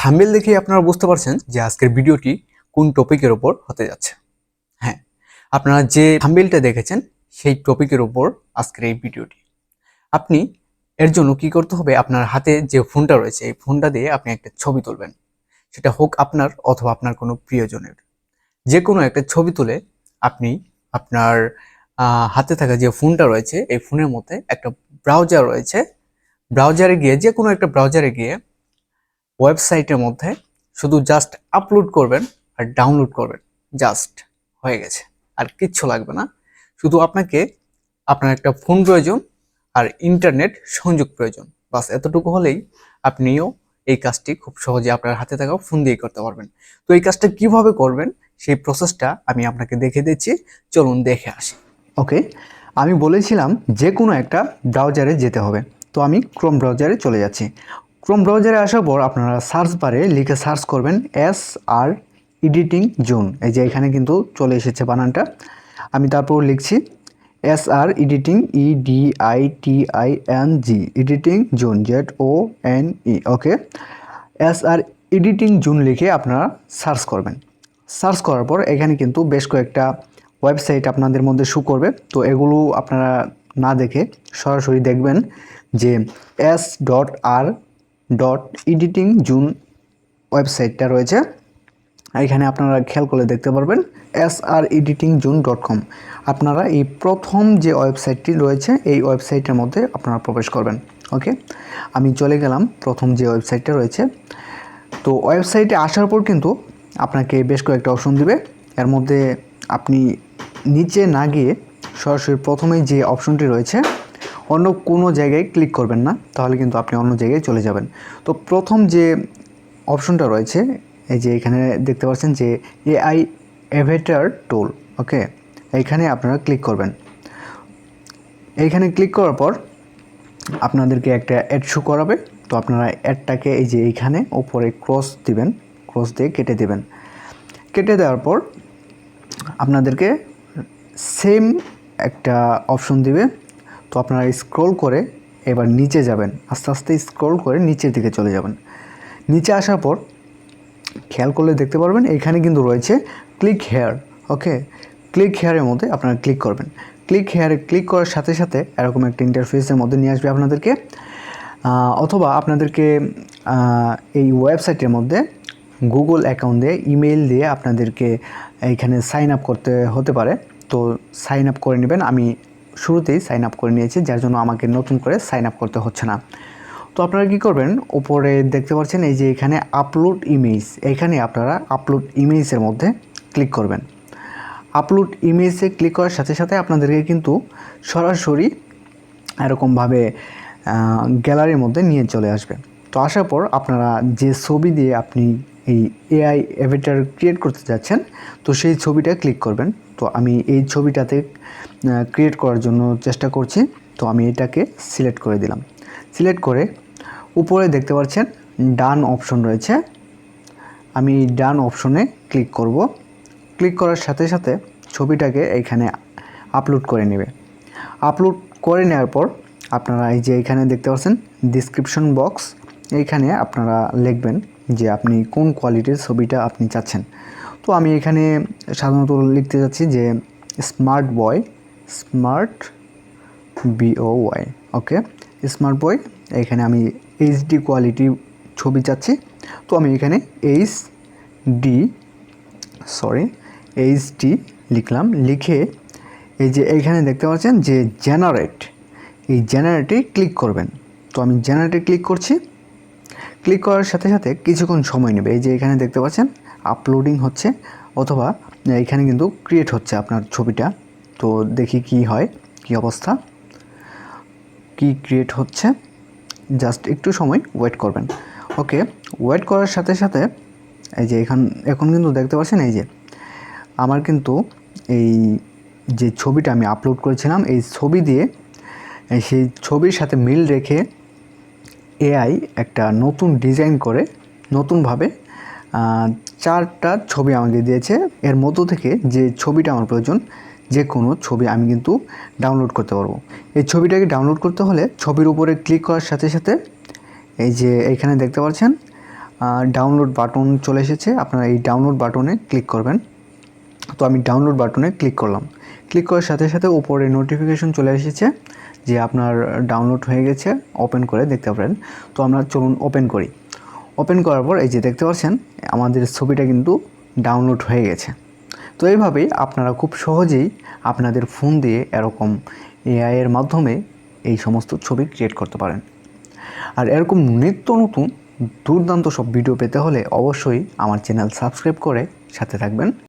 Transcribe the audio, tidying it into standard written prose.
Thumbnail দেখেই আপনারা বুঝতে পারছেন যে আজকের ভিডিওটি কোন টপিকের উপর হতে যাচ্ছে। হ্যাঁ, আপনারা যে থাম্বনেলটা দেখেছেন সেই টপিকের উপর আজকের এই ভিডিওটি। আপনি এর জন্য কি করতে হবে, আপনার হাতে যে ফোনটা রয়েছে এই ফোনটা দিয়ে আপনি একটা ছবি তুলবেন। সেটা হোক আপনার অথবা আপনার কোনো প্রিয়জনের, যে কোনো একটা ছবি তুলে আপনি আপনার হাতে থাকা যে ফোনটা রয়েছে এই ফোনের মধ্যে একটা ব্রাউজার রয়েছে, ব্রাউজারে গিয়ে যে কোনো একটা ব্রাউজারে গিয়ে ওয়েবসাইটের মধ্যে শুধু জাস্ট আপলোড করবেন আর ডাউনলোড করবেন, জাস্ট হয়ে গেছে। আর কিচ্ছু লাগবে না, শুধু আপনাকে আপনার একটা ফোন প্রয়োজন আর ইন্টারনেট সংযোগ প্রয়োজন, বাস এতটুকু হলেই আপনিও এই কাজটি খুব সহজে আপনার হাতে থাকা ফোন দিয়ে করতে পারবেন। তো এই কাজটা কিভাবে করবেন সেই প্রসেসটা আমি আপনাকে দেখে দিচ্ছি, চলুন দেখে আসি। ওকে, আমি বলেছিলাম যে কোনো একটা ব্রাউজারে যেতে হবে, তো আমি ক্রোম ব্রাউজারে চলে যাচ্ছি। ক্রোম ব্রাউজারে আসার পর আপনারা সার্চ বারে লিখে সার্চ করবেন SR এডিটিং জোন। এই যে এখানে কিন্তু চলে এসেছে বানানটা, আমি তারপর লিখছি SR editing EDITING editing zone ZONE। ওকে, SR এডিটিং জোন লিখে আপনারা সার্চ করবেন। সার্চ করার পর এখানে কিন্তু বেশ কয়েকটা ওয়েবসাইট আপনাদের মধ্যে শো করবে, তো এগুলো আপনারা না দেখে সরাসরি দেখবেন যে S.R.এডিটিং জোন ওয়েবসাইটটা রয়েছে। এখানে আপনারা খেয়াল করে দেখতে পারবেন SREditingZone.com। আপনারা এই প্রথম যে ওয়েবসাইটটি রয়েছে এই ওয়েবসাইটের মধ্যে আপনারা প্রবেশ করবেন। ওকে, আমি চলে গেলাম প্রথম যে ওয়েবসাইটটা রয়েছে। তো ওয়েবসাইটে আসার পর কিন্তু আপনাকে বেশ কয়েকটা অপশন দিবে, এর মধ্যে আপনি নিচে না গিয়ে সরাসরি প্রথমেই যে অপশনটি রয়েছে অন্য কোনো জায়গায় ক্লিক করবেন না, তাহলে কিন্তু আপনি অন্য জায়গায় চলে যাবেন। তো প্রথম যে অপশনটা রয়েছে এই যে এখানে দেখতে পাচ্ছেন যে AI এভেটার টুল। ওকে, এইখানে আপনারা ক্লিক করবেন। এইখানে ক্লিক করার পর আপনাদেরকে একটা অ্যাড শো করাবে, তো আপনারা অ্যাডটাকে এই যে এইখানে উপরে ক্রস দিবেন, ক্রস দিয়ে কেটে দেবেন। কেটে দেওয়ার পর আপনাদেরকে সেম একটা অপশন দিবে, তো আপনারা স্ক্রল করে এবার নিচে যাবেন, আস্তে আস্তে স্ক্রল করে নিচের দিকে চলে যাবেন। নিচে আসার পর খেয়াল করলে দেখতে পারবেন এখানে কিন্তু রয়েছে ক্লিক হেয়ার। ওকে, ক্লিক হেয়ারের মধ্যে আপনারা ক্লিক করবেন। ক্লিক হেয়ারে ক্লিক করার সাথে সাথে এরকম একটা ইন্টারফেসের মধ্যে নিয়ে আসবে আপনাদেরকে, অথবা আপনাদেরকে এই ওয়েবসাইটের মধ্যে গুগল অ্যাকাউন্ট দিয়ে ইমেল দিয়ে আপনাদেরকে এইখানে সাইন আপ করতে হতে পারে, তো সাইন আপ করে নেবেন। আমি শুরুতেই সাইন আপ করে নিয়েছি, যার জন্য আমাকে নতুন করে সাইন আপ করতে হচ্ছে না। তো আপনারা কী করবেন, উপরে দেখতে পাচ্ছেন এই যে এখানে আপলোড ইমেজ, এখানে আপনারা আপলোড ইমেজের মধ্যে ক্লিক করবেন। আপলোড ইমেজে ক্লিক করার সাথে সাথে আপনাদেরকে কিন্তু সরাসরি এরকমভাবে গ্যালারির মধ্যে নিয়ে চলে আসবে। তো আসার পর আপনারা যে ছবি দিয়ে আপনি এই AI এভেটার ক্রিয়েট করতে যাচ্ছেন, তো সেই ছবিটা ক্লিক করবেন। তো আমি এই ছবিটাতে ক্রিয়েট করার জন্য চেষ্টা করছি, তো আমি এটাকে সিলেক্ট করে দিলাম। সিলেক্ট করে উপরে দেখতে পাচ্ছেন ডান অপশন রয়েছে, আমি ডান অপশনে ক্লিক করব। ক্লিক করার সাথে সাথে ছবিটাকে এইখানে আপলোড করে নেবে। আপলোড করে নেওয়ার পর আপনারা এই যে এখানে দেখতে পাচ্ছেন ডেসক্রিপশন বক্স, এইখানে আপনারা লিখবেন যে আপনি কোন কোয়ালিটির ছবিটা আপনি চাচ্ছেন। তো আমি এখানে সাধারণত লিখতে যাচ্ছি যে স্মার্ট বয়, স্মার্ট BOY। ওকে, স্মার্ট বয়, এখানে আমি HD কোয়ালিটি ছবি চাচ্ছি, তো আমি এখানে HD লিখলাম। লিখে এই যে এইখানে দেখতে পাচ্ছেন যে জেনারেট, এই জেনারেটে ক্লিক করবেন। তো আমি জেনারেটে ক্লিক করছি। ক্লিক করার সাথে সাথে কিছুক্ষণ সময় নেবে, এই যে এখানে দেখতে পাচ্ছেন আপলোডিং হচ্ছে, অথবা এখানে কিন্তু ক্রিয়েট হচ্ছে আপনার ছবিটা। তো দেখি কি হয়, কি অবস্থা, কি ক্রিয়েট হচ্ছে, জাস্ট একটু সময় ওয়েট করবেন। ওকে, ওয়েট করার সাথে সাথে এই যে এখন কিন্তু দেখতে পাচ্ছেন এই যে আমার কিন্তু এই যে ছবিটা আমি আপলোড করেছিলাম এই ছবি দিয়ে সেই ছবির সাথে মিল রেখে AI একটা নতুন ডিজাইন করে নতুনভাবে 4টা ছবি আমাকে দিয়েছে। এর মধ্য থেকে যে ছবিটা আমার প্রয়োজন, যে কোনো ছবি আমি কিন্তু ডাউনলোড করতে পারবো। এই ছবিটাকে ডাউনলোড করতে হলে ছবির উপরে ক্লিক করার সাথে সাথে এই যে এখানে দেখতে পাচ্ছেন ডাউনলোড বাটন চলে এসেছে। আপনারা এই ডাউনলোড বাটনে ক্লিক করবেন। তো আমি ডাউনলোড বাটনে ক্লিক করলাম। ক্লিক করার সাথে সাথে উপরে নোটিফিকেশন চলে এসেছে যে আপনার ডাউনলোড হয়ে গেছে, ওপেন করে দেখতে পারেন। তো আমরা চলুন ওপেন করি। ওপেন করার পর এই যে দেখতে পাচ্ছেন আমাদের ছবিটা কিন্তু ডাউনলোড হয়ে গেছে। তো এইভাবেই আপনারা খুব সহজেই আপনাদের ফোন দিয়ে এরকম এআই এর মাধ্যমে এই সমস্ত ছবি ক্রিয়েট করতে পারেন। আর এরকম নিত্য নতুন দুর্দান্ত সব ভিডিও পেতে হলে অবশ্যই আমার চ্যানেল সাবস্ক্রাইব করে সাথে থাকবেন।